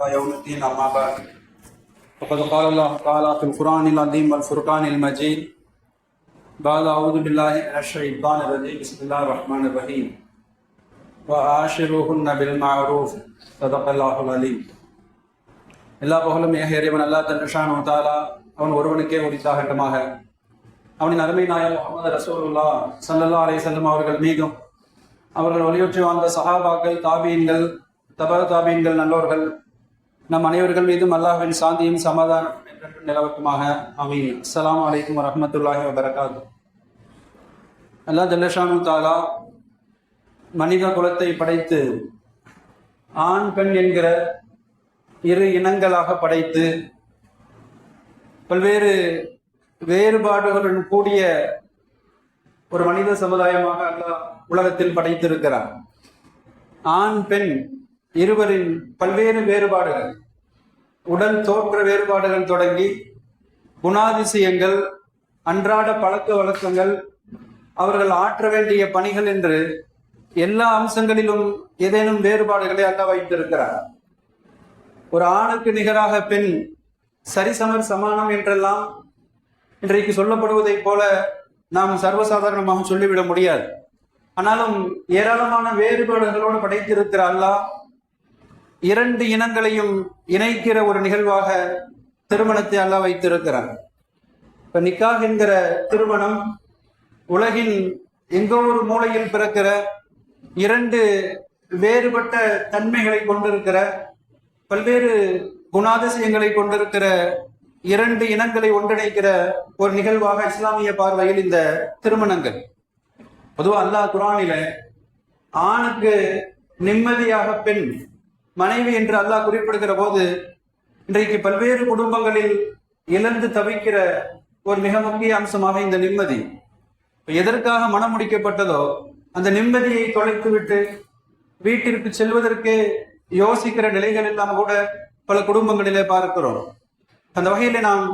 يوم الدين أما بعد فقد قال الله تعالى في القرآن العظيم والفرقان المجيد بعد أعوذ بالله من الشيطان الرجيم بسم الله الرحمن الرحيم وعاشروهن بالمعروف صدق الله العليم. எல்லா புகழும் ஏக இறைவன் அல்லாஹ் தஆலா தஆலா அவன் ஒருவனுக்கே உரித்தாகட்டுமாக. அவனின் அருமை நாயகம் முஹம்மது ரசூலுல்லாஹ் ஸல்லல்லாஹு அலைஹி வஸல்லம் அவர்கள் மீதும் அவர்கள் வலியுறுத்தி வாழ்ந்த சஹாபாக்கள், தாபீன்கள், தபா தாபீன்கள், நல்லோர்கள் நம் அனைவர்கள் மீதும் அல்லாஹ்வின் சாந்தியும் சமாதானம் என்றென்றும் நிலவட்டுமாக. ஆமீன். அஸ்ஸலாமு அலைக்கும் வரஹ்மத்துல்லாஹி வபரகாத்துஹு. அல்லாஹ் ஜல்லஷானு தஆலா மனித குலத்தை படைத்து ஆண் பெண் என்கிற இரு இனங்களாக படைத்து பல்வேறு வேறுபாடுகளுடன் கூடிய ஒரு மனித சமுதாயமாக அல்லாஹ் உலகத்தில் படைத்திருக்கிறார். ஆண் பெண் இருவரின் பல்வேறு வேறுபாடுகள், உடல் தோற்ற வேறுபாடுகள் தொடங்கி குணாதிசயங்கள், அன்றாட பழக்க வழக்கங்கள், அவர்கள் ஆற்ற வேண்டிய பணிகள் என்று எல்லா அம்சங்களிலும் ஏதேனும் வேறுபாடுகளை அல்லாஹ் வைத்திருக்கிறார். ஒரு ஆணுக்கு நிகராக பெண், சரிசமர் சமானம் என்றெல்லாம் இன்றைக்கு சொல்லப்படுவதைப் போல நாம் சர்வசாதாரணமாக சொல்லிவிட முடியாது. ஆனாலும் ஏராளமான வேறுபாடுகளோடு படைத்திருக்கிற அல்லாஹ் இரண்டு இனங்களையும் இணைக்கிற ஒரு நிகழ்வாக திருமணத்தை அல்லாஹ் வைத்திருக்கிறார். இப்ப நிக்காஹ் என்கிற திருமணம் உலகின் எங்கோ ஒரு மூலையில் பிறக்கிற இரண்டு வேறுபட்ட தன்மைகளை கொண்டிருக்கிற, பல்வேறு குணாதிசயங்களை கொண்டிருக்கிற இரண்டு இனங்களை ஒன்றிணைக்கிற ஒரு நிகழ்வாக இஸ்லாமிய பார்வையில் இந்த திருமணங்கள். பொதுவாக அல்லாஹ் குர்ஆனில ஆணுக்கு நிம்மதியாக பெண் மனைவி என்று அல்லாஹ் குறிப்பிடுகிற போது இன்றைக்கு பல்வேறு குடும்பங்களில் இழந்து தவிக்கிற ஒரு மிக முக்கிய அம்சமாக இந்த நிம்மதி. எதற்காக மனம் முடிக்கப்பட்டதோ அந்த நிம்மதியை தொலைத்துவிட்டு வீட்டிற்கு செல்வதற்கு யோசிக்கிற நிலைகள் எல்லாம் கூட பல குடும்பங்களிலே பார்க்கிறோம். அந்த வகையில நாம்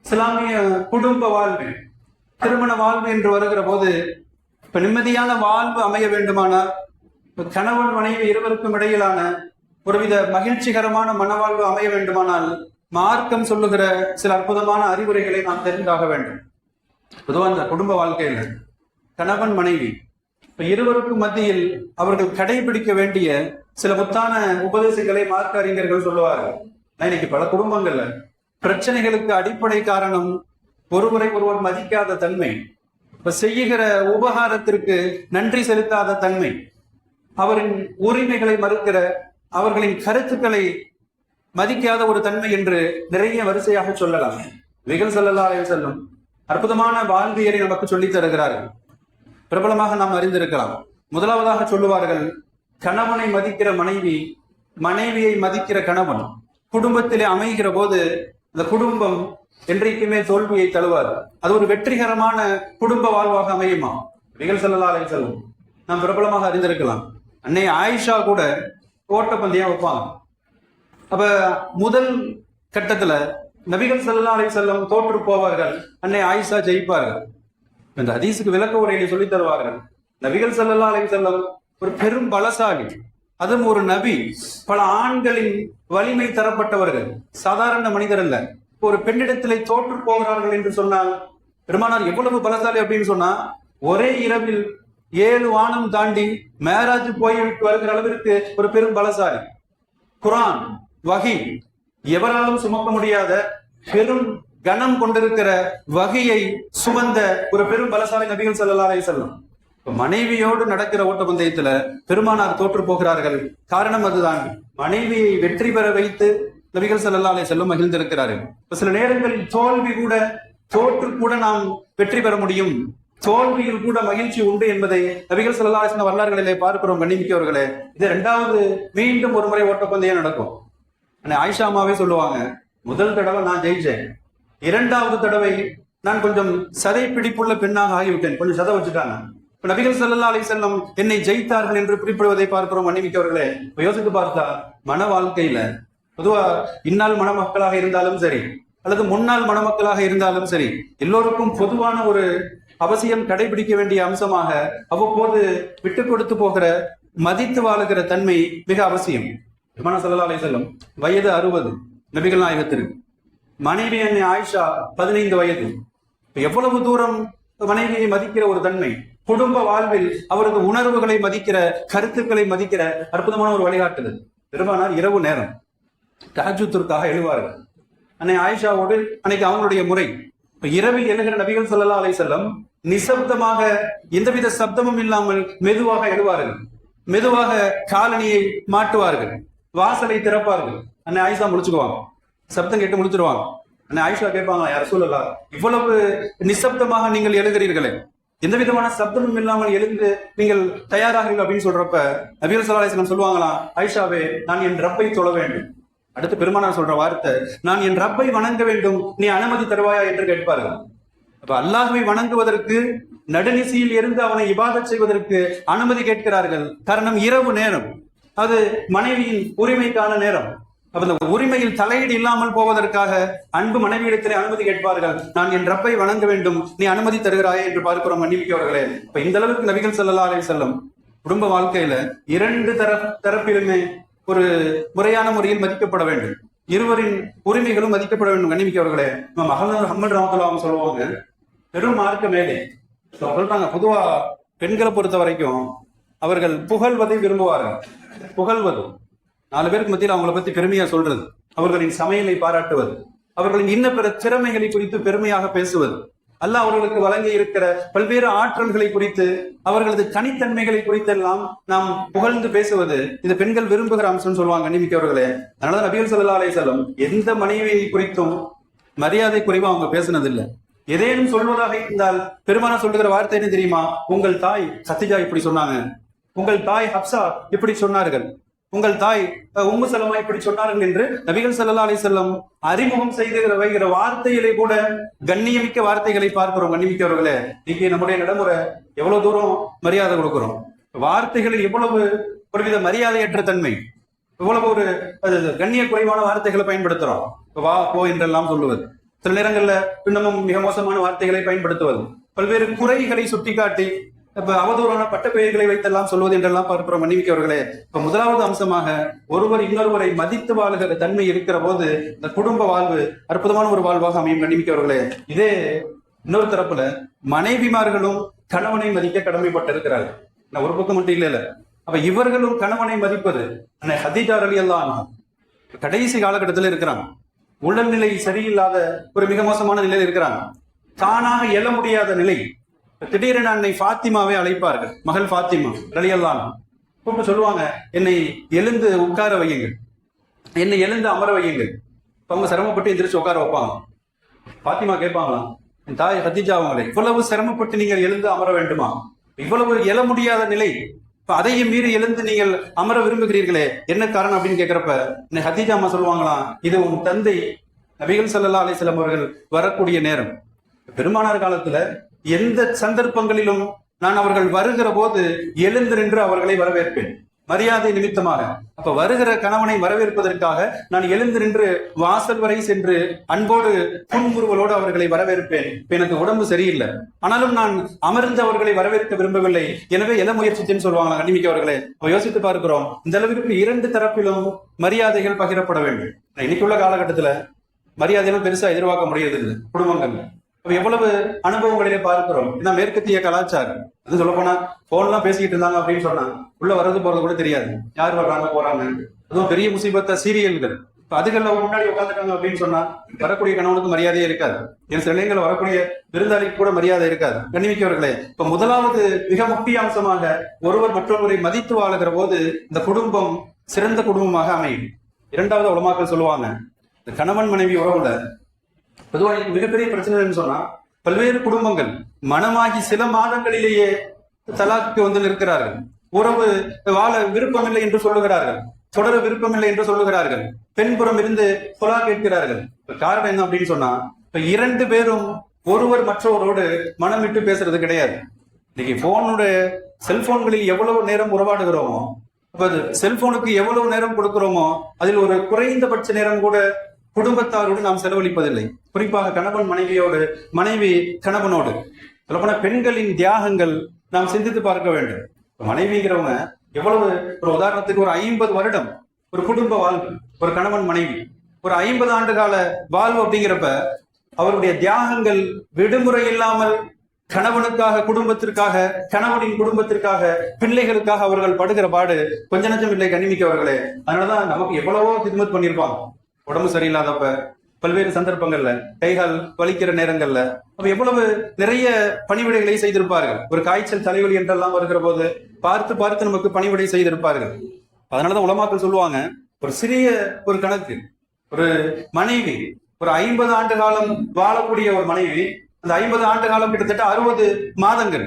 இஸ்லாமிய குடும்ப வாழ்வு, திருமண வாழ்வு என்று வருகிற போது இப்ப நிம்மதியான வாழ்வு அமைய வேண்டுமானால், கணவன் மனைவி இருவருக்கும் இடையிலான ஒருவித மகிழ்ச்சிகரமான மனவாழ்வு அமைய வேண்டுமானால் மார்க்கம் சொல்லுகிற சில அற்புதமான அறிவுரைகளை நாம் தெரிந்தாக வேண்டும். பொதுவாக இந்த குடும்ப வாழ்க்கையில கணவன் மனைவி இப்ப இருவருக்கும் மத்தியில் அவர்கள் கடைபிடிக்க வேண்டிய சில முத்தான உபதேசங்களை மார்க்க அறிஞர்கள் சொல்லுவார்கள். இன்னைக்கு பல குடும்பங்கள்ல பிரச்சனைகளுக்கு அடிப்படை காரணம் ஒருவரை ஒருவர் மதிக்காத தன்மை, இப்ப செய்யுகிற உபகாரத்திற்கு நன்றி செலுத்தாத தன்மை, அவரின் உரிமைகளை மறுக்கிற, அவர்களின் கருத்துக்களை மதிக்காத ஒரு தன்மை என்று நிறைய வரிசையாக சொல்லலாம். நபிகள் ஸல்லல்லாஹு அலைஹி வஸல்லம் அற்புதமான வாழ்வியலை நமக்கு சொல்லித் தருகிறார்கள். பிரபலமாக நாம் அறிந்திருக்கலாம். முதலாவதாக சொல்லுவார்கள், கணவனை மதிக்கிற மனைவி, மனைவியை மதிக்கிற கணவன் குடும்பத்திலே அமைகிற போது அந்த குடும்பம் என்றைக்குமே தோல்வியை தழுவாது. அது ஒரு வெற்றிகரமான குடும்ப வாழ்வாக அமையுமா? நபிகள் ஸல்லல்லாஹு அலைஹி வஸல்லம் நாம் பிரபலமாக அறிந்திருக்கலாம். அன்னை ஆயிஷா கூட ஓட்டப்பந்தயம் வைப்பாங்க. அப்ப முதல் கட்டத்துல நபிகள் ஸல்லல்லாஹு அலைஹி வஸல்லம் தோற்று போவார்கள், அன்னை ஆயிஷா ஜெயிப்பார்கள். இந்த ஹதீஸுக்கு விளக்க உரையை சொல்லித் தருவார்கள். நபிகள் ஸல்லல்லாஹு அலைஹி வஸல்லம் ஒரு பெரும் பலசாலி, அதுவும் ஒரு நபி, பல ஆண்களின் வலிமை தரப்பட்டவர்கள், சாதாரண மனிதர் அல்ல. ஒரு பெண்ணிடத்திலே தோற்று போகிறார்கள் என்று சொன்னால் பெருமானார் எவ்வளவு பலசாலி அப்படின்னு சொன்னா, ஒரே இரவில் 7 வானம் தாண்டி மேராஜ் போய்விட்டு வருகிற அளவிற்கு ஒரு பெரும் பலசாலி. குர்ஆன் வஹி எவராலும் சுமக்க முடியாத பெரும் கணம் கொண்டிருக்கிற வகையை சுமந்த ஒரு பெரும் பலசாலி நபிகள் ஸல்லல்லாஹு அலைஹி வஸல்லம். மனைவியோடு நடக்கிற ஓட்டப்பந்தயத்துல பெருமானார் தோற்று போகிறார்கள். காரணம் அதுதான், மனைவியை வெற்றி பெற வைத்து நபிகள் ஸல்லல்லாஹு அலைஹி வஸல்லம் மகிழ்ந்திருக்கிறார்கள். சில நேரங்களில் தோல்வி கூட, தோற்று கூட நாம் வெற்றி பெற முடியும், தோல்வியில் கூட மகிழ்ச்சி உண்டு என்பதை நபிகள் ஸல்லல்லாஹு அலைஹி வஸல்லம் வரலாறுகளிலே பார்க்கிறோம். கண்ணிமிக்கவர்களே, இது இரண்டாவது மீண்டும் ஒரு முறை ஓட்டப்பந்தயம் நடக்கும். ஆயிஷா அம்மாவே சொல்லுவாங்க, முதல் தடவை நான் ஜெயிச்சேன், இரண்டாவது தடவை நான் கொஞ்சம் சதை பிடிப்புள்ள பெண்ணாக ஆகிவிட்டேன், கொஞ்சம் சதை வச்சுட்டாங்க. நபிகள் ஸல்லல்லாஹு அலைஹி வஸல்லம் என்னை ஜெயித்தார்கள் என்று குறிப்பிடுவதை பார்க்கிறோம். மன்னிமிக்கவர்களே, யோசித்து பார்த்தா மன வாழ்க்கையில பொதுவா இந்நாள் மணமக்களாக இருந்தாலும் சரி அல்லது முன்னாள் மணமக்களாக இருந்தாலும் சரி, எல்லோருக்கும் பொதுவான ஒரு அவசியம் கடைபிடிக்க வேண்டிய அம்சமாக அவ்வப்போது விட்டு கொடுத்து போகிற, மதித்து வாழுகிற தன்மை மிக அவசியம். பெருமானார் ஸல்லல்லாஹு அலைஹி வஸல்லம் வயது 60, நபிகள் நாயகத்திற்கு. மனைவி அன்னை ஆயிஷா 15 வயது. எவ்வளவு தூரம் மனைவியை மதிக்கிற ஒரு தன்மை, குடும்ப வாழ்வில் அவரது உணர்வுகளை மதிக்கிற, கருத்துக்களை மதிக்கிற அற்புதமான ஒரு வழிகாட்டுதல். பெருமானார் இரவு நேரம் தஹஜ்ஜுத்திற்காக எழுவார்கள். அன்னை ஆயிஷாவோடு அன்னைக்கு அவங்களுடைய முறை. இரவில் எழுகிற நபிகள் ஸல்லல்லாஹு அலைஹி வஸல்லம் நிசப்தமாக, எந்தவித சப்தமும் இல்லாமல் மெதுவாக எழுவார்கள். மெதுவாக காலணியை மாட்டுவார்கள், வாசலை திறப்பார்கள். அன்னை ஆயிஷா முடிச்சுக்குவாங்க, சப்தம் கேட்டு முடிச்சிருவாங்க. அன்னை ஆயிஷா கேட்பாங்க, யார் ரசூலல்லாஹ், இவ்வளவு நிசப்தமாக நீங்கள் எழுகிறீர்களே, எந்த விதமான சப்தமும் இல்லாமல் எழுந்து நீங்கள் தயாராகிறீர்கள் அப்படின்னு சொல்றப்ப நபிகள் ஸல்லல்லாஹு அலைஹி வஸல்லம் சொல்லுவாங்களாம், ஆயிஷாவே, நான் என் ரப்பை தொழ வேண்டும். அடுத்து பெருமானார் சொல்ற வார்த்தை, நான் என் ரப்பை வணங்க வேண்டும், நீ அனுமதி தருவாயா என்று கேட்பார்கள். அப்ப அல்லாஹ்வை வணங்குவதற்கு, நடுநிசையில் இருந்து அவனை இபாதத் செய்வதற்கு அனுமதி கேட்கிறார்கள். காரணம் இரவு நேரம், அது மனைவியின் உரிமைக்கான நேரம். அப்ப இந்த உரிமையில் தலையீடு இல்லாமல் போவதற்காக அன்பு மனைவியிடத்திலே அனுமதி கேட்பார்கள். நான் என் ரப்பை வணங்க வேண்டும், நீ அனுமதி தருகிறாயே என்று பார்க்கிறோம். மன்னிமிக்கவர்களே, இப்ப இந்த அளவுக்கு நபிகள் ஸல்லல்லாஹு அலைஹி வஸல்லம் குடும்ப வாழ்க்கையில இரண்டு தரப்பிலுமே ஒரு முறையான முறையில் மதிக்கப்பட வேண்டும். இருவரின் உரிமைகளும் மதிக்கப்பட வேண்டும். கண்ணிமிக்கவர்களே, அஹ்மத் ரஹ்மத்துல்லாஹி அவங்க சொல்லுவாங்க, பெரும் மார்க்க மேலே சொல்றாங்க, பொதுவா பெண்களை பொறுத்த வரைக்கும் அவர்கள் புகழ்வதை விரும்புவார்கள். புகழ்வது, 4 பேருக்கு மத்தியில் அவங்கள பத்தி பெருமையா சொல்றது, அவர்களின் சமையலை பாராட்டுவது, அவர்களின் இன்ன பிற திறமைகளை குறித்து பெருமையாக பேசுவது, அல்லாஹ் அவர்களுக்கு வழங்கி இருக்கிற பல்வேறு ஆற்றல்களை குறித்து, அவர்களது தனித்தன்மைகளை குறித்தெல்லாம் நாம் புகழ்ந்து பேசுவது, இது பெண்கள் விரும்புகிற அம்சம் சொல்லுவாங்க. கண்ணிமிக்கவர்களே, அதனால நபிகள் ஸல்லல்லாஹு அலைஹி வஸல்லம் எந்த மனைவியை குறித்தும் மரியாதை குறைவா அவங்க பேசினதில்லை. எதேனும் சொல்வதாக இருந்தால் பெருமானார் சொல்லுகிற வார்த்தை என்ன தெரியுமா? உங்கள் தாய் கத்திஜா இப்படி சொன்னாங்க, உங்கள் தாய் ஹப்சா இப்படி சொன்னார்கள், உங்கள் தாய் உம்மு சலமா இப்படி சொன்னார்கள் என்று நபிகள் ஸல்லல்லாஹு அலைஹி வஸல்லம் அறிமுகம் செய்து வைக்கிற வார்த்தைகளை கூட கண்ணியமிக்க வார்த்தைகளை பார்க்கிறோம். கண்ணியமிக்கவர்களே, இன்னைக்கு நம்முடைய நடைமுறை எவ்வளவு தூரம் மரியாதை கொடுக்கிறோம், வார்த்தைகளில் எவ்வளவு ஒருவித மரியாதையற்ற தன்மை, எவ்வளவு ஒரு கண்ணிய குறைவான வார்த்தைகளை பயன்படுத்துறோம். வா போ என்றெல்லாம் சொல்லுவது, சில நேரங்கள்ல இன்னமும் மிக மோசமான வார்த்தைகளை பயன்படுத்துவது, பல்வேறு குறைகளை சுட்டிக்காட்டி அவதூறான பட்ட பெயர்களை வைத்தெல்லாம் சொல்வது என்றெல்லாம் பார்க்கிறோம். மன்னிமிக்கவர்களே, இப்ப முதலாவது அம்சமாக ஒருவர் இன்னொருவரை மதித்து வாழ்கிற தன்மை இருக்கிற போது இந்த குடும்ப வாழ்வு அற்புதமான ஒரு வாழ்வாக அமையும். மன்னிமிக்கவர்களே, இதே இன்னொரு தரப்புல மனைவிமார்களும் கணவனை மதிக்க கடமைப்பட்டிருக்கிறார்கள். நான் ஒரு பக்கம் மட்டும் இல்ல, அப்ப இவர்களும் கணவனை மதிப்பது. ஹதீஜா ரலியல்லாஹு அன்ஹா கடைசி காலகட்டத்தில் இருக்கிறாங்க, உடல்நிலை சரியில்லாத ஒரு மிக மோசமான நிலையில் இருக்கிறாங்க, தானாக எழ முடியாத நிலை. திடீரென அன்னை ஃபாத்திமாவை அழைப்பார்கள், மகள் ஃபாத்திமா ரலியல்லாஹு அன்ஹா. கூப்பிட்டு சொல்லுவாங்க, என்னை எழுந்து உட்கார வையுங்கள், என்னை எழுந்து அமர வையுங்கள். அவங்க சிரமப்பட்டு எந்திரிச்சு உட்கார வைப்பாங்க. ஃபாத்திமா கேட்பாங்களாம், என் தாய் ஹதீஜா அவங்களை, இவ்வளவு சிரமப்பட்டு நீங்கள் எழுந்து அமர வேண்டுமா? இவ்வளவு எழ முடியாத நிலை, அதையும் மீறி எழுந்து நீங்கள் அமர விரும்புகிறீர்களே, என்ன காரணம் அப்படின்னு கேட்கிறப்ப ஹதீஜா அம்மா சொல்லுவாங்களாம், இது உன் தந்தை நபிகள் ஸல்லல்லாஹு அலைஹி வஸல்லம் அவர்கள் வரக்கூடிய நேரம். பெருமானார் காலத்துல எந்த சந்தர்ப்பங்களிலும் நான் அவர்கள் வருகிற போது எழுந்து நின்று அவர்களை வரவேற்பேன், மரியாதை நிமித்தமாக. அப்ப வருகிற கணவனை வரவேற்பதற்காக நான் எழுந்து நின்று வாசல் வரை சென்று அன்போடு புன்முறுவலோடு அவர்களை வரவேற்பேன். எனக்கு உடம்பு சரியில்லை, ஆனாலும் நான் அமர்ந்து அவர்களை வரவேற்க விரும்பவில்லை, எனவே எதை முயற்சித்தேன்னு சொல்லுவாங்க. கண்ணிமிக்கவர்களே, யோசித்து பார்க்கிறோம், இந்த அளவிற்கு இரண்டு தரப்பிலும் மரியாதைகள் பகிரப்பட வேண்டும். இன்னைக்குள்ள காலகட்டத்துல மரியாதைகள் பெருசா எதிர்பார்க்க முடியாது குடும்பங்கள்ல. எவ்வளவு அனுபவங்களிலே பார்க்கிறோம். ஏன்னா மேற்கத்திய கலாச்சாரம், அது சொல்ல போனா போன் எல்லாம் பேசிக்கிட்டு இருந்தாங்க அப்படின்னு சொன்னா உள்ள வர்றது போறது கூட தெரியாது, யார் வர்றாங்க போறாங்க. அதுவும் பெரிய முசீபத்த சீரியல்கள், அதுகள்ல முன்னாடி உட்காந்துட்டாங்க அப்படின்னு சொன்னா வரக்கூடிய கணவனுக்கு மரியாதையே இருக்காது. என் சில நேரங்கள் வரக்கூடிய விருந்தாளிக்கு கூட மரியாதை இருக்காது. கண்ணிமிக்கவர்களே, இப்ப முதலாவது மிக முக்கிய அம்சமாக ஒருவர் மற்றொருவரை மதித்து வாழுகிற போது இந்த குடும்பம் சிறந்த குடும்பமாக அமையும். இரண்டாவது உலமாக்கள் சொல்லுவாங்க, இந்த கணவன் மனைவி உறவுல பொதுவாக மிகப்பெரிய பிரச்சனை சொன்னா, பல்வேறு குடும்பங்கள் மனமாகி சில மாதங்களிலேயே தலாக்கு வந்து நிற்கிறார்கள், உறவு வாழ விருப்பமில்லை என்று சொல்லுகிறார்கள், தொடர விருப்பமில்லை என்று சொல்லுகிறார்கள், பெண்புறம் இருந்து கொலா கேட்கிறார்கள். காரணம் என்ன அப்படின்னு சொன்னா, இப்ப 2 பேரும் ஒருவர் மற்றவரோடு மனம் விட்டு பேசுறது கிடையாது. இன்னைக்கு போனுடைய செல்போன்களில் எவ்வளவு நேரம் உறவாடுகிறோமோ, அப்ப செல்போனுக்கு எவ்வளவு நேரம் கொடுக்கிறோமோ அதில் ஒரு குறைந்தபட்ச நேரம் கூட குடும்பத்தாரோடு நாம் செலவழிப்பதில்லை. குறிப்பாக கணவன் மனைவியோடு, மனைவி கணவனோடு. சொல்லப்போன பெண்களின் தியாகங்கள் நாம் சிந்தித்து பார்க்க வேண்டும். மனைவிங்கிறவங்க எவ்வளவு, ஒரு உதாரணத்துக்கு ஒரு 50 வருடம் ஒரு குடும்ப வாழ்வு, ஒரு கணவன் மனைவி ஒரு 50 ஆண்டு கால வாழ்வு அப்படிங்கிறப்ப அவருடைய தியாகங்கள் விடுமுறை இல்லாமல் கணவனுக்காக, குடும்பத்திற்காக, கணவனின் குடும்பத்திற்காக, பிள்ளைகளுக்காக அவர்கள் படுகிற பாடு கொஞ்ச நஞ்சம் இல்லை கண்ணிமிக்க அவர்களே. அதனாலதான் நமக்கு எவ்வளவோ கிதுமத் பண்ணியிருப்பாங்க. உடம்பு சரியில்லாதப்ப, பல்வேறு சந்தர்ப்பங்கள்ல, கைகால் வலிக்கிற நேரங்கள்ல அப்ப எவ்வளவு நிறைய பணிவிடைகளை செய்திருப்பார்கள். ஒரு காய்ச்சல், தலைவலி என்றெல்லாம் வருகிற போது பார்த்து பார்த்து நமக்கு பணிவிடை செய்திருப்பார்கள். அதனாலதான் உலமாக்கள் சொல்லுவாங்க, ஒரு சிறிய ஒரு கணக்கு, ஒரு மனைவி ஒரு 50 ஆண்டு காலம் வாழக்கூடிய ஒரு மனைவி, அந்த 50 ஆண்டு காலம் கிட்டத்தட்ட 60 மாதங்கள்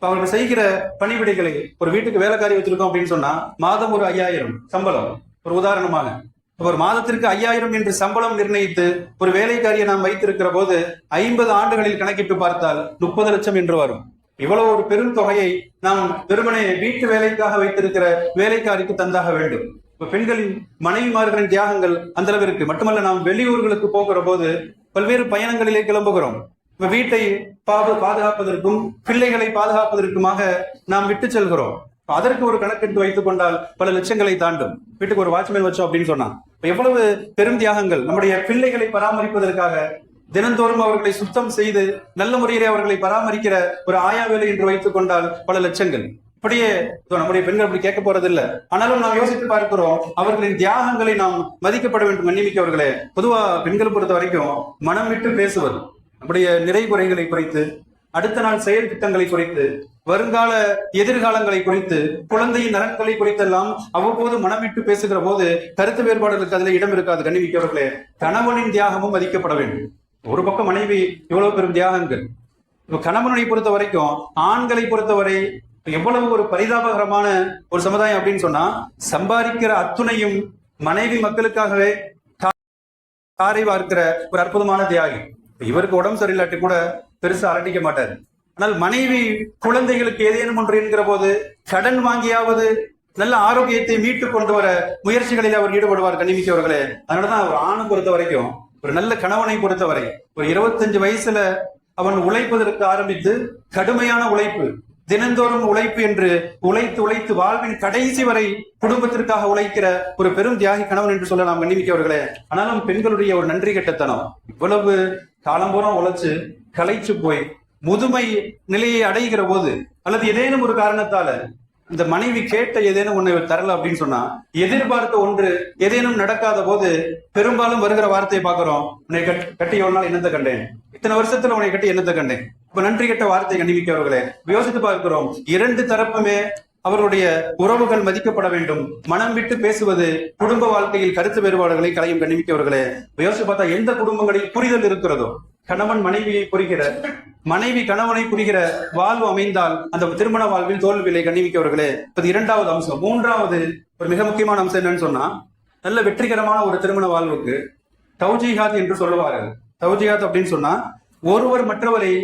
அவர்கள் செய்கிற பணிவிடைகளை, ஒரு வீட்டுக்கு வேலைக்காரி வச்சிருக்கோம் அப்படின்னு சொன்னா மாதம் ஒரு 5000 சம்பளம். ஒரு உதாரணமாக ஒரு மாதத்திற்கு 5000 என்று சம்பளம் நிர்ணயித்து ஒரு வேலைக்காரியை நாம் வைத்திருக்கிற போது 50 ஆண்டுகளில் கணக்கிட்டு பார்த்தால் 30 லட்சம் என்று வரும். இவ்வளவு ஒரு பெரும் தொகையை நாம் வெறுமனே வீட்டு வேலைக்காக வைத்திருக்கிற வேலைக்காரிக்கு தந்தாக வேண்டும். இப்ப பெண்களின் மனைவிமார்களின் தியாகங்கள் அந்த அளவிற்கு மட்டுமல்ல. நாம் வெளியூர்களுக்கு போகிற போது பல்வேறு பயணங்களிலே கிளம்புகிறோம். இப்ப வீட்டை பாதுகாப்பதற்கும் பிள்ளைகளை பாதுகாப்பதற்குமாக நாம் விட்டு செல்கிறோம். அதற்கு ஒரு கணக்கெடுத்து வைத்துக் கொண்டால் பல லட்சங்களை தாண்டும். வீட்டுக்கு ஒரு வாட்ச்மேன் வச்சோம் அப்படின்னு சொன்னா எவ்வளவு பெரும் தியாகங்கள். நம்முடைய பிள்ளைகளை பராமரிப்பதற்காக தினந்தோறும் அவர்களை சுத்தம் செய்து நல்ல முறையிலே அவர்களை பராமரிக்கிற ஒரு ஆயா வேலை என்று வைத்துக் கொண்டால் பல லட்சங்கள். அப்படியே நம்முடைய பெண்கள் அப்படி கேட்க போறதில்லை. ஆனாலும் நாம் யோசித்து பார்க்கிறோம், அவர்களின் தியாகங்களை நாம் மதிக்கப்பட வேண்டும். மன்னிமிக்கவர்களே, பொதுவா பெண்களை பொறுத்த வரைக்கும் மனம் விட்டு பேசுவது, நம்முடைய நிறை குறைகளை குறித்து, அடுத்த நாள் செயல் திட்டங்களை குறித்து, வருங்கால எதிர்காலங்களை குறித்து, குழந்தையின் நலன்களை குறித்தெல்லாம் அவ்வப்போது மனம் விட்டு பேசுகிற போது கருத்து வேறுபாடுகளுக்கு அதில் இடம் இருக்காது. கண்ணிமிக்கவர்களே, கணவனின் தியாகமும் மதிக்கப்பட வேண்டும். ஒரு பக்கம் மனைவி இவ்வளவு பெரும் தியாகங்கள். கணவனை பொறுத்த வரைக்கும், ஆண்களை பொறுத்தவரை எவ்வளவு ஒரு பரிதாபகரமான ஒரு சமுதாயம் அப்படின்னு சொன்னா, சம்பாதிக்கிற அத்துணையும் மனைவி மக்களுக்காகவே காரை வார்க்கிற ஒரு அற்புதமான தியாகி. இவருக்கு உடம்பு சரியில்லாட்டி கூட பெருசா அரட்டிக்க மாட்டாரு. ஆனால் மனைவி குழந்தைகளுக்கு ஏதேனும் ஒன்று என்கிற போது கடன் வாங்கியாவது நல்ல ஆரோக்கியத்தை மீட்டு கொண்டு வர முயற்சிகளில் அவர் ஈடுபடுவார். கண்ணிமிக்கவர்களே, அதனாலதான் ஒரு ஆணை பொறுத்த வரைக்கும், ஒரு நல்ல கணவனை பொறுத்தவரை, ஒரு 25 வயசுல அவன் உழைப்பதற்கு ஆரம்பித்து கடுமையான உழைப்பு, தினந்தோறும் உழைப்பு என்று உழைத்து உழைத்து வாழ்வின் கடைசி வரை குடும்பத்திற்காக உழைக்கிற ஒரு பெரும் தியாகி கணவன் என்று சொல்ல நாம் கண்ணிமிக்கவர்களே. ஆனாலும் பெண்களுடைய ஒரு நன்றி கெட்டத்தனம், இவ்வளவு காலம்பூரம் உழைச்சு களைச்சு போய் முதுமை நிலையை அடைகிற போது, அல்லது ஏதேனும் ஒரு காரணத்தால இந்த மனைவி கேட்ட ஏதேனும் ஒண்ணு தரல அப்படின்னு சொன்னா, எதிர்பார்த்த ஒன்று ஏதேனும் நடக்காத போது பெரும்பாலும் வருகிற வார்த்தையை பார்க்கிறோம், உன்னை கட்டி எவ்வளவு நாள் என்னத்தை கண்டேன், இத்தனை வருஷத்துல உன்னை கட்டி என்னத்தை கண்டேன். இப்ப நன்றி கெட்ட வார்த்தை கண்ணிமிக்கவர்களே. யோசித்து பார்க்கிறோம், 2 தரப்புமே அவர்களுடைய உறவுகள் மதிக்கப்பட வேண்டும். மனம் விட்டு பேசுவது குடும்ப வாழ்க்கையில் கருத்து வேறுபாடுகளை களையும். கண்ணிமிக்கவர்களே, யோசிச்சு பார்த்தா எந்த குடும்பங்களில் புரிதல் இருக்கிறதோ, கணவன் மனைவியை புரிகிற, மனைவி கணவனை புரிகிற வாழ்வு அமைந்தால் அந்த திருமண வாழ்வில் தோல்வியை. கண்ணிமிக்கவர்களே, இது 2வது அம்சம். 3வது ஒரு மிக முக்கியமான அம்சம் என்னன்னு சொன்னா, நல்ல வெற்றிகரமான ஒரு திருமண வாழ்வுக்கு தௌஜீஹாத் என்று சொல்லுவார்கள். தௌஜீஹாத் அப்படின்னு சொன்னா ஒருவர் மற்றவரை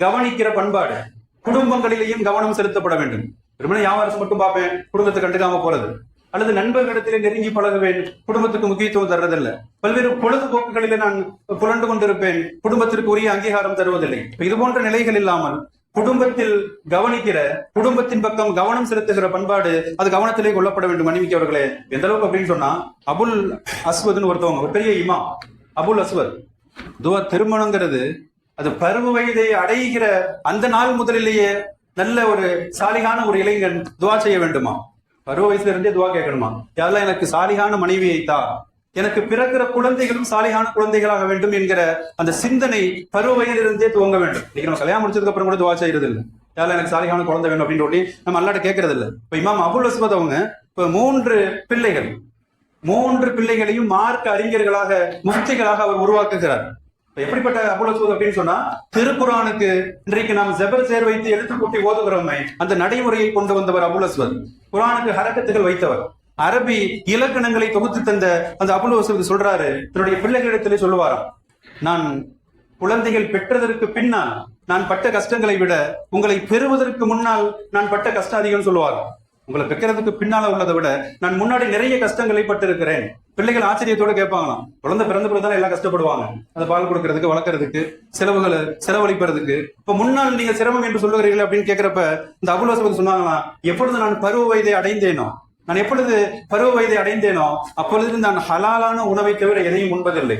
கவனிக்கிற பண்பாடு. குடும்பங்களிலேயும் கவனம் செலுத்தப்பட வேண்டும். திருமணம் வியாபாரம் மட்டும் பார்ப்பேன், குடும்பத்தை கண்டுக்காம போறது, அல்லது நண்பர்களிடத்திலே நெருங்கி பழகுவேன், குடும்பத்துக்கு முக்கியத்துவம் தர்றதில்லை, பல்வேறு பொழுதுபோக்குகளிலே நான் புரண்டு கொண்டிருப்பேன், குடும்பத்திற்கு உரிய அங்கீகாரம் தருவதில்லை. இது போன்ற நிலைகள் இல்லாமல் குடும்பத்தில் கவனிக்கிற, குடும்பத்தின் பக்கம் கவனம் செலுத்துகிற பண்பாடு அது கவனத்திலே கொள்ளப்பட வேண்டும். மன்னிமிக்கவர்களே, எந்த அளவுக்கு அப்படின்னு சொன்னா, அபுல் அஸ்வத்னு ஒருத்தவங்க, ஒரு பெரிய இமாம் அபுல் அஸ்வத், திருமணங்கிறது அது பருவ வயதை அடைகிற அந்த நாள் முதலிலேயே நல்ல ஒரு சாலிகான ஒரு இளைஞன் துவா செய்ய வேண்டுமா, பருவ வயசுல இருந்தே துவா கேட்கணுமா, யாரெல்லாம் எனக்கு சாலிகான மனைவியை தா, எனக்கு பிறக்கிற குழந்தைகளும் சாலிகான குழந்தைகளாக வேண்டும் என்கிற அந்த சிந்தனை பருவ வயதிலிருந்தே துவங்க வேண்டும். இன்னைக்கு நம்ம கல்யாணம் முடிச்சதுக்கு அப்புறம் கூட துவா செய்யறது இல்லை, யாரெல்லாம் எனக்கு சாலிகான குழந்தை வேண்டும் அப்படின்னு சொல்லி நம்ம அல்லாட்ட கேட்கறது இல்லை. இப்ப இமாம் அபுல் அஸ்வத் அவங்க இப்ப 3 பிள்ளைகள், 3 பிள்ளைகளையும் மார்க்க அறிஞர்களாக, முஃப்திகளாக அவர் உருவாக்குகிறார். எப்படிப்பட்ட அபுல் அஸ்வத் அப்படின்னு சொன்னா, திருக்குரானுக்கு இன்றைக்கு நாம் ஜபர் சேர் வைத்து எழுத்து கூட்டி ஓதுகிறோமே அந்த நடைமுறையை கொண்டு வந்தவர் அபுல் அஸ்வத். குரானுக்கு ஹரக்கத்துகள் வைத்தவர், அரபி இலக்கணங்களை தொகுத்து தந்த அந்த அபுல் அஸ்வத் சொல்றாரு, தன்னுடைய பிள்ளைகளிடத்திலே சொல்லுவாராம், நான் குழந்தைகள் பெற்றதற்கு பின்னால் நான் பட்ட கஷ்டங்களை விட உங்களை பெறுவதற்கு முன்னால் நான் பட்ட கஷ்டம் அதிகம் சொல்லுவாராம். உங்களை பெக்கிறதுக்கு பின்னால உள்ளதை விட நான் முன்னாடி நிறைய கஷ்டங்களை பட்டிருக்கிறேன். பிள்ளைகள் ஆச்சரியத்தோட கேட்பாங்களாம், குழந்தை பிறந்த பிறகுதான் எல்லாம் கஷ்டப்படுவாங்க, அந்த பால் கொடுக்கறதுக்கு, வளர்க்கறதுக்கு, செலவுகளை செலவழிப்பதற்கு. இப்ப முன்னால் நீங்க சிரமம் என்று சொல்லுகிறீர்கள் அப்படின்னு கேட்கிறப்ப இந்த அபுல் அஸ்வத் சொன்னாங்களாம், எப்பொழுது நான் பருவ வயதை அடைந்தேனோ, நான் எப்பொழுது பருவ வயதை அடைந்தேனோ அப்பொழுது நான் ஹலாலான உணவை தவிர எதையும் உண்பதில்லை.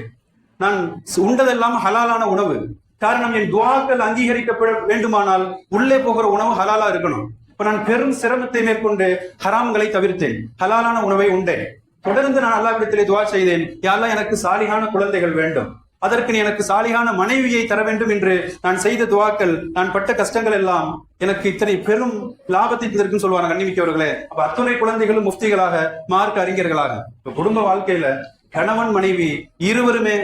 நான் உண்டதெல்லாம் ஹலாலான உணவு. காரணம், என் துஆக்கள் அங்கீகரிக்கப்பட வேண்டுமானால் உள்ளே போகிற உணவு ஹலாலா இருக்கணும். இப்ப நான் பெரும் சிரமத்தை மேற்கொண்டு ஹராம்களை தவிர்த்தேன், ஹலாலான உணவை உண்டேன். தொடர்ந்து நான் அல்லாஹ்விடத்திலே துஆ செய்தேன், யா அல்லாஹ் எனக்கு சாலிகான குழந்தைகள் வேண்டும், அதற்கு நீ எனக்கு சாலிகான மனைவியை தர வேண்டும் என்று நான் செய்த துஆக்கள், நான் பட்ட கஷ்டங்கள் எல்லாம் எனக்கு இத்தனை பெரும் லாபத்தை தருக்குன்னு சொல்லுவாங்க கண்ணிமிக்கவர்களே. அப்ப அத்துணை குழந்தைகளும் முஃப்திகளாக, மார்க்க அறிஞர்களாக. இப்ப குடும்ப வாழ்க்கையில கணவன் மனைவி இருவருமே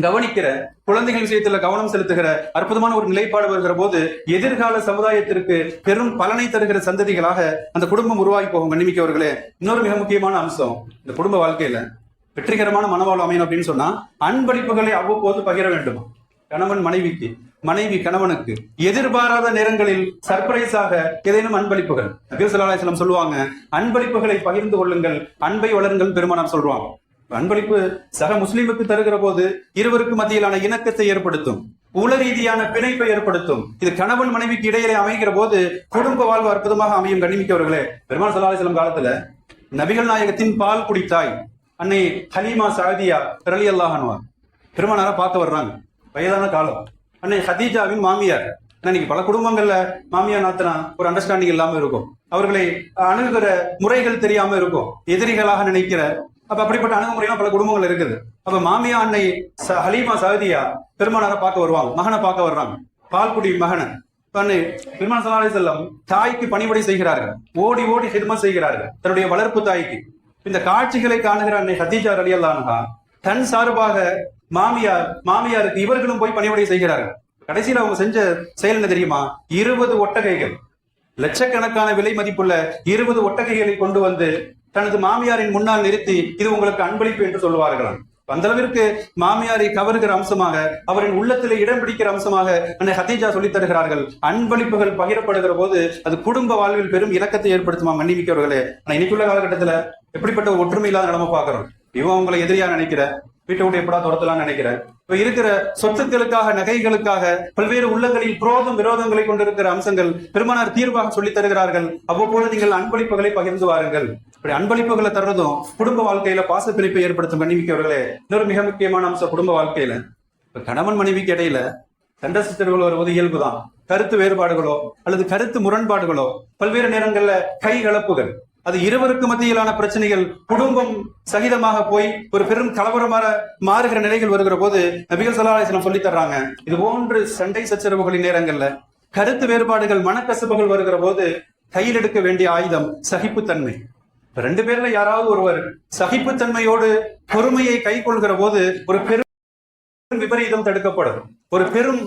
கவனிக்கிற, குழந்தைகள் விஷயத்துல கவனம் செலுத்துகிற அற்புதமான ஒரு நிலைப்பாடு வருகிற போது எதிர்கால சமுதாயத்திற்கு பெரும் பலனை தருகிற சந்ததிகளாக அந்த குடும்பம் உருவாகி போகும் கண்ணிமிக்கவர்களே. இன்னொரு மிக முக்கியமான அம்சம் இந்த குடும்ப வாழ்க்கையில வெற்றிகரமான மனவாழ்வு அமையணும் அப்படின்னு சொன்னா அன்பளிப்புகளை அவ்வப்போது பகிர வேண்டும். கணவன் மனைவிக்கு, மனைவி கணவனுக்கு எதிர்பாராத நேரங்களில் சர்ப்ரைஸாக ஏதேனும் அன்பளிப்புகள். நபி ஸல்லல்லாஹு அலைஹி வஸல்லம் சொல்லுவாங்க, அன்பளிப்புகளை பகிர்ந்து கொள்ளுங்கள், அன்பை வளருங்கள் பெருமானார் சொல்றாங்க. அன்பளிப்பு சக முஸ்லிமுக்கு தருகிற போது இருவருக்கு மத்தியிலான இணக்கத்தை ஏற்படுத்தும், உள ரீதியான பிணைப்பை ஏற்படுத்தும். இது கணவன் மனைவிக்கு இடையிலே அமைகிற போது குடும்ப வாழ்வு அற்புதமாக அமையும் கண்ணிமிக்கவர்களே. பெருமானார் ஸல்லல்லாஹு அலைஹி வஸல்லம் காலத்துல நபிகள் நாயகத்தின் பால் குடித்தாய் அன்னை ஹலீமா சஅதியா ரலியல்லாஹு அன்ஹா பெருமானாரை பார்க்க வர்றாங்க. வயதான காலம். அன்னை ஹதீஜாவின் மாமியார். இன்னைக்கு பல குடும்பங்கள்ல மாமியார் நாத்தனா ஒரு அண்டர்ஸ்டாண்டிங் இல்லாம இருக்கும், அவர்களை அணுகுகிற முறைகள் தெரியாம இருக்கும், எதிரிகளாக நினைக்கிற அப்படிப்பட்ட அணுகுமுறையெல்லாம் பல குடும்பங்கள் இருக்குது. அப்ப மாமியா அன்னை ஹலீமா சஅதியா பெருமானாரை பார்க்க வருவாங்க, மகனை பார்க்க வர்றாங்க, பால்குடி மகனை. பெருமானார் ஸல்லல்லாஹு அலைஹி வஸல்லம் தாய்க்கு பணிவிடை செய்கிறார்கள், ஓடி ஓடி ஹித்மத் செய்கிறார்கள் தன்னுடைய வளர்ப்பு தாய்க்கு. இந்த காட்சிகளை காணுகிற அன்னை ஹதீஜா ரலியல்லாஹு அன்ஹா தன் சார்பாக மாமியாருக்கு இவர்களும் போய் பணிவிடை செய்கிறார்கள். கடைசியில் அவங்க செஞ்ச செயல் என்ன தெரியுமா? 20 ஒட்டகைகள், லட்சக்கணக்கான விலை மதிப்புள்ள 20 ஒட்டகைகளை கொண்டு வந்து தனது மாமியாரின் முன்னால் நிறுத்தி இது உங்களுக்கு அன்பளிப்பு என்று சொல்லுவார்களாம். அந்த அளவிற்கு மாமியாரை கவருகிற அம்சமாக, அவரின் உள்ளத்திலே இடம் பிடிக்கிற அம்சமாக அன்னை ஹதீஜா சொல்லித் தருகிறார்கள். அன்பளிப்புகள் பகிரப்படுகிற போது அது குடும்ப வாழ்வில் பெரும் இலக்கத்தை ஏற்படுத்துமா மன்னிமிக்கவர்களே. ஆனா இன்னைக்குள்ள காலகட்டத்துல எப்படிப்பட்ட ஒரு ஒற்றுமை இல்லாத நிலைமை பார்க்கிறோம். இவன் உங்களை எதிரியா நினைக்கிற, வீட்டை விட்டு எப்படா துரத்தலாம்னு நினைக்கிற, இப்ப இருக்கிற சொத்துக்களுக்காக, நகைகளுக்காக பல்வேறு உள்ளங்களில் குரோதம் விரோதங்களை கொண்டிருக்கிற அம்சங்கள் பெருமானார் தீர்வாக சொல்லித் தருகிறார்கள். அவ்வப்போது நீங்கள் அன்பளிப்புகளை பகிர்ந்து வாருங்கள். இப்படி அன்பளிப்புகளை தர்றதும் குடும்ப வாழ்க்கையில பாச பிணைப்பை ஏற்படுத்தும் கண்ணிமிக்கவர்களே. இன்னொரு மிக முக்கியமான அம்சம் குடும்ப வாழ்க்கையில இப்ப கணவன் மனைவிக்கு இடையில சண்டை சச்சரவுகள் வருவது இயல்புதான். கருத்து வேறுபாடுகளோ அல்லது கருத்து முரண்பாடுகளோ, பல்வேறு நேரங்கள்ல கை கலப்புகள், அது இருவருக்கு மத்தியிலான பிரச்சனைகள் குடும்பம் சகிதமாக போய் ஒரு பெரும் கலவரமாக மாறுகிற நிலைகள் வருகிற போது நபிகள் ஸல்லல்லாஹு அலைஹி வஸல்லம் சொல்லி தர்றாங்க, இது போன்று சண்டை சச்சரவுகளின் நேரங்கள்ல கருத்து வேறுபாடுகள், மனக்கசப்புகள் வருகிற போது கையில் எடுக்க வேண்டிய ஆயுதம் சகிப்புத்தன்மை. ரெண்டு பேர்ல யாராவது ஒருவர் சகிப்புத்தன்மையோடு பொறுமையை கை கொள்கிற போது ஒரு பெரும் விபரீதம் தடுக்கப்படும், ஒரு பெரும்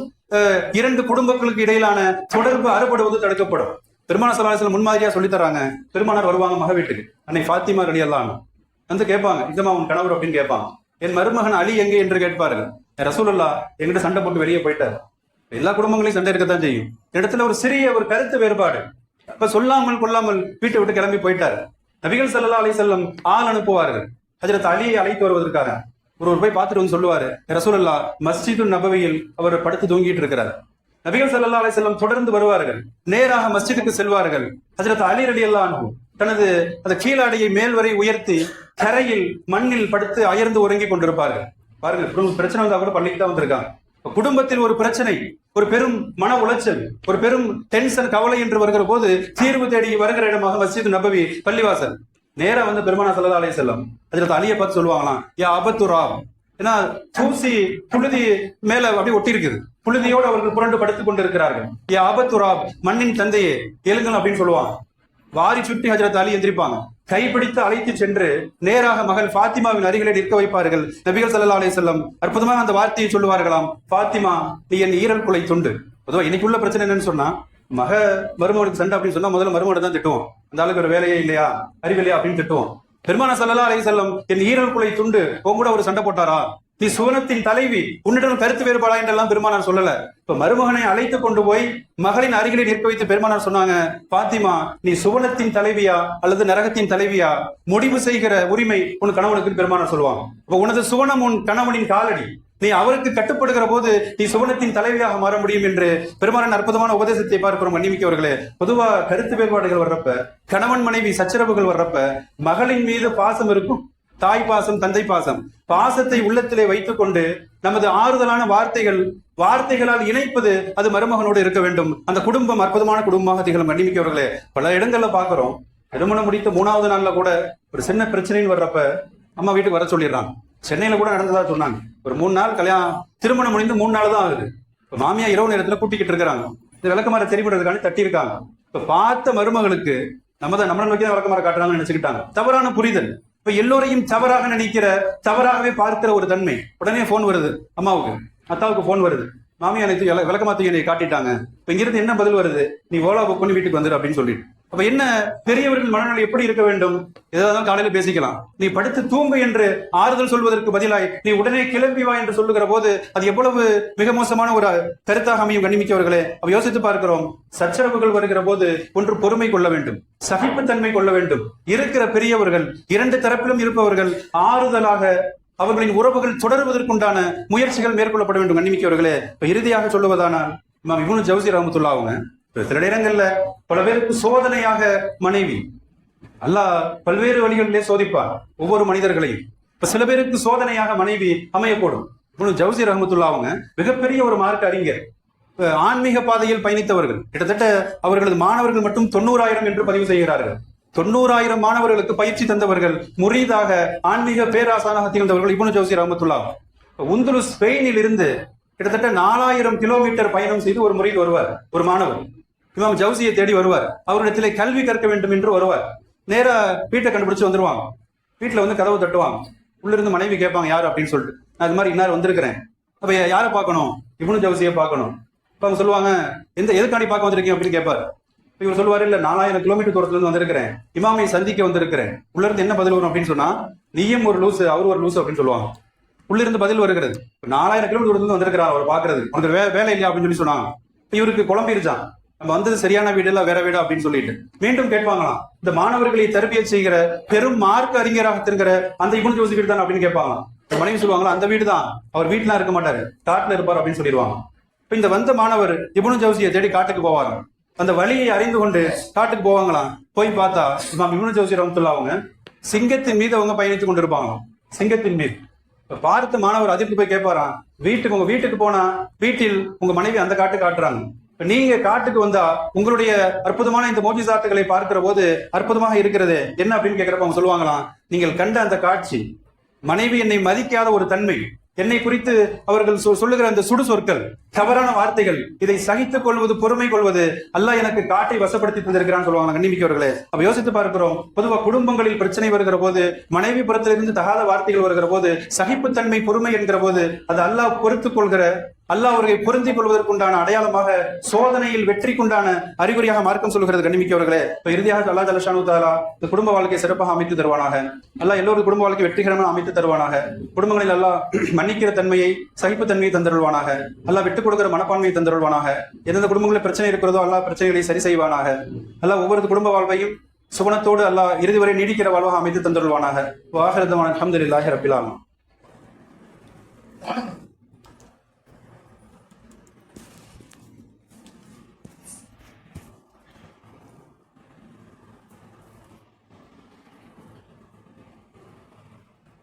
இரண்டு குடும்பங்களுக்கு இடையிலான தொடர்பு அறுபடுவது தடுக்கப்படும். பெருமானார் ஸல்லல்லாஹு அலைஹி வஸல்லம் முன்மாதிரியா சொல்லி தராங்க. பெருமானார் வருவாங்க மக வீட்டுக்கு, அன்னை ஃபாத்திமா ரலியல்லாஹு அன்ஹா வந்து கேட்பாங்க, இதமா உன் கணவர் அப்படின்னு கேட்பாங்க. என் மருமகன் அலி எங்கே என்று கேட்பார்கள். ரசூலுல்லாஹ் எங்கிட்ட சண்டை போட்டு வெளியே போயிட்டார். எல்லா குடும்பங்களையும் சண்டை இருக்கத்தான் செய்யும். இடத்துல ஒரு சிறிய ஒரு கருத்து வேறுபாடு, அப்ப சொல்லாமல் கொள்ளாமல் வீட்டை விட்டு கிளம்பி போயிட்டார். நபிகள் ஸல்லல்லாஹு அலைஹி வஸல்லம் ஆள் அனுப்புவார்கள் ஹஜ்ரத் அலியை அழைத்து வருவதற்காக. ஒருவர் போய் பார்த்துட்டு வந்து சொல்லுவாரு, ரசூலுல்லாஹ் மஸ்ஜிது நபவியில் அவர் படுத்து தூங்கிட்டு இருக்கிறார். நபிகள் ஸல்லல்லாஹு அலைஹி வஸல்லம் தொடர்ந்து வருவார்கள், நேராக மஸ்ஜிதுக்கு செல்வார்கள். ஹஜ்ரத் அலி ரலியல்லாஹு அன்ஹு தனது அந்த கீழாடையை மேல் வரை உயர்த்தி தரையில் மண்ணில் படுத்து அயர்ந்து உறங்கிக் கொண்டிருப்பார்கள். பாருங்கள், பிரச்சனை வந்தா கூட பள்ளிக்கு தான் வந்திருக்காங்க. குடும்பத்தில் ஒரு பிரச்சனை, ஒரு பெரும் மன உளைச்சல், ஒரு பெரும் டென்ஷன், கவலை என்று வருகிற போது தீர்வு தேடி வருகிற இடமாக மஸ்ஜித் நபவி பள்ளிவாசல். நேரா வந்து பெருமானார் ஸல்லல்லாஹு அலைஹி வஸல்லம் ஹஜ்ரத் அலியை பார்த்து சொல்லுவாங்களாம், யா அபத்துராப், ஏன்னா தூசி புழுதி மேல அப்படி ஒட்டி இருக்குது, புழுதியோடு அவர்கள் புரண்டு படுத்துக் கொண்டிருக்கிறார்கள். யா அபத்துராப், மண்ணின் தந்தையே எழுங்கள் அப்படின்னு சொல்லுவாங்க. வாரி சுட்டி ஹஜ்ரத் அலி எந்திரிப்பாங்க, கைப்பிடித்து அழைத்து சென்று நேராக மகள் ஃபாத்திமாவின் அருகிலே நிற்க வைப்பார்கள். நபிகள் ஸல்லல்லாஹு அலைஹி வஸல்லம் அற்புதமாக அந்த வார்த்தையை சொல்லுவார்களாம், ஃபாத்திமா நீ என் ஈரல் குலை துண்டு. பொதுவாக இன்னைக்குள்ள பிரச்சனை என்னன்னு சொன்னா, மருமகனுக்கு சண்டை அப்படின்னு சொன்னா முதல்ல மருமகனை தான் திட்டுவோம், அந்த ஆளுக்கு ஒரு வேலையே இல்லையா, அறிவில்லையா அப்படின்னு திட்டுவோம். பெருமானார் ஸல்லல்லாஹு அலைஹி வஸல்லம் என் ஈரல் குலை துண்டு, உன் கூட ஒரு சண்டை போட்டாரா, நீ சுவனத்தின் தலைவி, உன்னிடம் கருத்து வேறுபாடா என்றெல்லாம் பெருமானார் சொல்லல. இப்ப மருமகனை அழைத்து கொண்டு போய் மகளின் அருகிலே நிற்க வைத்து பெருமானார் சொன்னாங்க, பாத்திமா நீ சுவனத்தின் தலைவியா அல்லது நரகத்தின் தலைவியா, முடிவு செய்கிற உரிமை உன் கணவனுக்கு பெருமானார் சொல்லுவாங்க. இப்ப உனது சுவனம் உன் கணவனின் காலடி, நீ அவருக்கு கட்டுப்படுகிற போது நீ சுவனத்தின் தலைவியாக மாற முடியும் என்று பெருமானின் அற்புதமான உபதேசத்தை பார்க்கிறோம். கண்ணிமிக்கவர்களே, பொதுவா கருத்து வேறுபாடுகள் வர்றப்ப, கணவன் மனைவி சச்சரவுகள் வர்றப்ப, மகளின் மீது பாசம் இருக்கும், தாய் பாசம், தந்தை பாசம், பாசத்தை உள்ளத்திலே வைத்துக் கொண்டு நமது ஆறுதலான வார்த்தைகளால் இணைப்பது அது மருமகனோடு இருக்க வேண்டும். அந்த குடும்பம் அற்புதமான குடும்பமாக திகழும். கண்ணிமிக்கவர்களே, பல இடங்கள்ல பாக்குறோம், திருமணம் முடித்த 3வது நாள்ல கூட ஒரு சின்ன பிரச்சனைன்னு வர்றப்ப அம்மா வீட்டுக்கு வர சொல்லிடுறாங்க. சென்னையில கூட நடந்ததா சொன்னாங்க. ஒரு 3 நாள் கல்யாணம், திருமணம் முடிந்து 3 நாள் தான் ஆகுது. இப்ப மாமியா இரவு நேரத்துல கூட்டிக்கிட்டு இருக்கிறாங்க. இந்த விளக்கமாற தெரிவிடுறதுக்கான தட்டி இருக்காங்க. இப்ப பார்த்த மருமகளுக்கு நம்மளை நோக்கி தான் விளக்கமாற காட்டுறாங்கன்னு நினைச்சுக்கிட்டாங்க. தவறான புரிதல். இப்ப எல்லோரையும் தவறாக நினைக்கிற, தவறாகவே பார்க்கிற ஒரு தன்மை. உடனே போன் வருது அம்மாவுக்கு, அத்தாவுக்கு போன் வருது, மாமியா எனக்கு விளக்கமாத்தையை என்னை காட்டிட்டாங்க. இப்ப இங்கிருந்து என்ன பதில் வருது, நீ ஓலா புக் பண்ணி வீட்டுக்கு வந்துரு அப்படின்னு சொல்லிட்டு. அப்ப என்ன, பெரியவர்கள் மனநிலை எப்படி இருக்க வேண்டும்? ஏதாவது காலையில பேசிக்கலாம், நீ படுத்து தூங்கு என்று ஆறுதல் சொல்வதற்கு பதிலாய் நீ உடனே கிளம்பி வா என்று சொல்லுகிற போது அது எவ்வளவு மிக மோசமான ஒரு கருத்தாக அமையும். கண்ணிமிக்கவர்களே, அப்ப யோசித்து பார்க்கிறோம். சச்சரவுகள் வருகிற போது ஒன்று பொறுமை கொள்ள வேண்டும், சகிப்புத்தன்மை கொள்ள வேண்டும். இருக்கிற பெரியவர்கள், 2 தரப்பிலும் இருப்பவர்கள் ஆறுதலாக அவர்களின் உறவுகள் தொடர்வதற்குண்டான முயற்சிகள் மேற்கொள்ளப்பட வேண்டும். கண்ணிமிக்கவர்களே, இப்ப இறுதியாக சொல்லுவதானால் இமாம் இப்னு ஜவுசி ரஹ்மத்துல்லாஹ் அவங்க சில இடங்கள்ல பல பேருக்கு சோதனையாக மனைவி, அல்லாஹ் பல்வேறு வழிகளிலே சோதிப்பார் ஒவ்வொரு மனிதர்களையும். இப்ப சில பேருக்கு சோதனையாக மனைவி அமையக்கூடும். இப்னு ஜவுசி ரஹ்மத்துல்லாஹ் அவங்க மிகப்பெரிய ஒரு மார்க்க அறிஞர், ஆன்மீக பாதையில் பயணித்தவர்கள். கிட்டத்தட்ட அவர்களது மாணவர்கள் மட்டும் 90,000 என்று பதிவு செய்கிறார்கள். 90,000 மாணவர்களுக்கு பயிற்சி தந்தவர்கள், முரீதாக ஆன்மீக பேராசானாக திகழ்ந்தவர்கள் இப்னு ஜவுசி ரஹ்மத்துல்லாஹ். உந்துரு ஸ்பெயினில் இருந்து கிட்டத்தட்ட 4,000 கிலோமீட்டர் பயணம் செய்து ஒரு முறையில் வருவார். ஒரு மாணவர் இமாம் ஜவுசியை தேடி வருவார். அவரிடத்திலே கல்வி கற்க வேண்டும் என்று வருவார். நேரா வீட்டை கண்டுபிடிச்சு வந்துருவாங்க. வீட்டுல வந்து கதவு தட்டுவாங்க. உள்ள இருந்து மனைவி கேட்பாங்க யாரு அப்படின்னு சொல்லிட்டு. நான் இது மாதிரி இன்னார் வந்திருக்கிறேன், அப்ப யாரை பார்க்கணும், இப்னு ஜவுசியை பார்க்கணும். இப்ப அவங்க சொல்லுவாங்க, எதுக்காண்டி பார்க்க வந்திருக்கீங்க அப்படின்னு கேட்பாரு. இவர் சொல்லுவாரு, இல்ல 4,000 கிலோமீட்டர் தூரத்துல இருந்து வந்திருக்கிறேன், இமாமை சந்திக்க வந்திருக்கிறேன். உள்ள இருந்து என்ன பதில் வரும் அப்படின்னு சொன்னா, நீயும் ஒரு லூசு அவரு ஒரு லூசு அப்படின்னு சொல்லுவாங்க. உள்ள இருந்து பதில் வருகிறது, 4,000 கிலோமீட்டர் தூரத்துல இருந்து வந்திருக்கிறார் அவர் பாக்குறது, உனக்கு வேலை இல்லையா அப்படின்னு சொல்லி சொன்னாங்க. இவருக்கு குழம்பிருச்சான், நம்ம வந்தது சரியான வீடு இல்ல வேற வீடு அப்படின்னு சொல்லிட்டு மீண்டும் கேட்பாங்களாம், இந்த மாணவர்களை தரபியத் செய்கிற பெரும் மார்க்க அறிஞராக திருக்கிற அந்த இப்னு ஜவுசி வீடு தான் அப்படின்னு கேட்பாங்களாம். மனைவி சொல்லுவாங்களா, அந்த வீடு தான், அவர் வீட்டுல இருக்க மாட்டாரு, காட்டுல இருப்பார் அப்படின்னு சொல்லிடுவாங்க. இப்ப இந்த வந்த மாணவர் இப்னு ஜவுசியை தேடி காட்டுக்கு போவாங்க. அந்த வழியை அறிந்து கொண்டு காட்டுக்கு போவாங்களாம். போய் பார்த்தா இமாம் இப்னு ஜவுசி ரஹ்மத்துல்லாஹ் அவங்க சிங்கத்தின் மீது அவங்க பயணித்துக் கொண்டிருப்பாங்க. சிங்கத்தின் மீது பார்த்து மாணவர் அதிர்ந்து போய் கேட்பாராம், உங்க வீட்டுக்கு போனா வீட்டில் உங்க மனைவி அந்த காட்டு காட்டுறாங்க, நீங்க காட்டுக்கு வந்தா உங்களுடைய அற்புதமான இந்த மோஜிசாத்துகளை பார்க்கிற போது அற்புதமாக இருக்கிறது என்ன அப்படின்னு கேட்கிறப்ப அவங்க சொல்லுவாங்களாம், நீங்கள் கண்ட அந்த காட்சி, மனைவி என்னை மதிக்காத ஒரு தன்மை, என்னை குறித்து அவர்கள் சொல்லுகிற அந்த சுடு சொற்கள், தவறான வார்த்தைகள், இதை சகித்துக் கொள்வது, பொறுமை கொள்வது அல்லாஹ் எனக்கு காட்டை வசப்படுத்தி தந்திருக்கிறான்னு சொல்லுவாங்க. கண்ணிமிக்கவர்களே, அப்ப யோசித்து பார்க்கிறோம். பொதுவா குடும்பங்களில் பிரச்சனை வருகிற போது, மனைவி புறத்திலிருந்து தகாத வார்த்தைகள் வருகிற போது, சகிப்புத்தன்மை, பொறுமை என்கிற போது அது அல்லாஹ் பொறுத்துக் கொள்கிற, அல்லாஹ் அவர்களை பொருந்திக் கொள்வதற்குண்டான அடையாளமாக, சோதனையில் வெற்றிக்குண்டான அறிகுறியாக மார்க்கம் சொல்கிறது. கண்ணிமிக்கவர்களே, இப்ப இறுதியாக அல்லாஹ் ஜல்ல ஷானு தஆலா இந்த குடும்ப வாழ்க்கையை சிறப்பாக அமைத்து தருவானாக. அல்லாஹ் எல்லோரும் குடும்ப வாழ்க்கை வெற்றிகரமாக அமைத்து தருவானாக. குடும்பங்களில் அல்லாஹ் மன்னிக்கிற தன்மையை, சகிப்புத்தன்மையை தந்தருள்வானாக. அல்லாஹ் விட்டுக் கொடுக்கிற மனப்பான்மையை தந்தருள்வானாக. எந்தெந்த குடும்பங்களில் பிரச்சனை இருக்கிறதோ அல்லாஹ் பிரச்சனைகளை சரி செய்வானாக. அல்லாஹ் ஒவ்வொரு குடும்ப வாழ்வையும் சுவனத்தோடு அல்லாஹ் இறுதி வரை நீடிக்கிற வாழ்வாக அமைத்து தந்தருள்வானாக. வாஹிரு தஅவானா அல்ஹம்துலில்லாஹி ரப்பில் ஆலமீன்.